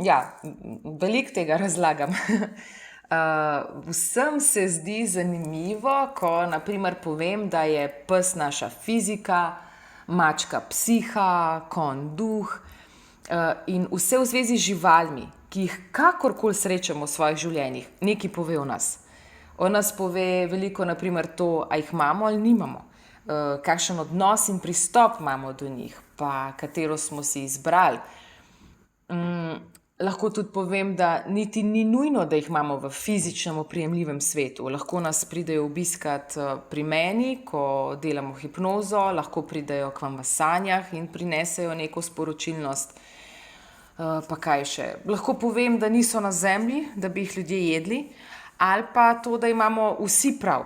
Ja, veliko tega razlagam. Vsem se zdi zanimivo, ko naprimer povem, da je pes naša fizika, mačka psiha, konj duh, in vse v zvezi z živalmi, ki jih kakorkoli srečamo v svojih življenjih, nekaj pove o nas. O nas pove veliko, naprimer to, a jih imamo ali nimamo, kakšen odnos in pristop imamo do njih, pa katero smo si izbrali. Lahko tudi povem, da niti ni nujno, da jih imamo v fizičnem oprijemljivem svetu. Lahko nas pridejo obiskat pri meni, ko delamo hipnozo, lahko pridejo k vam v sanjah in prinesejo neko sporočilnost. Pa kaj še? Lahko povem, da niso na zemlji, da bi jih ljudje jedli, ali pa to, da imamo vsi prav.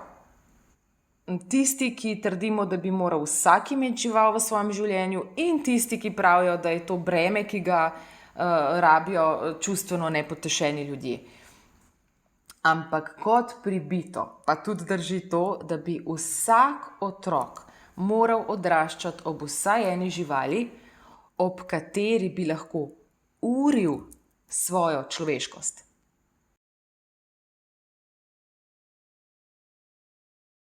Tisti, ki trdimo, da bi moral vsak imeti žival v svojem življenju, in tisti, ki pravijo, da je to breme, ki ga rabijo čustveno nepotešeni ljudje. Ampak kot pribito, pa tudi drži to, da bi vsak otrok moral odraščati ob vsaj eni živali, ob kateri bi lahko uril svojo človeškost.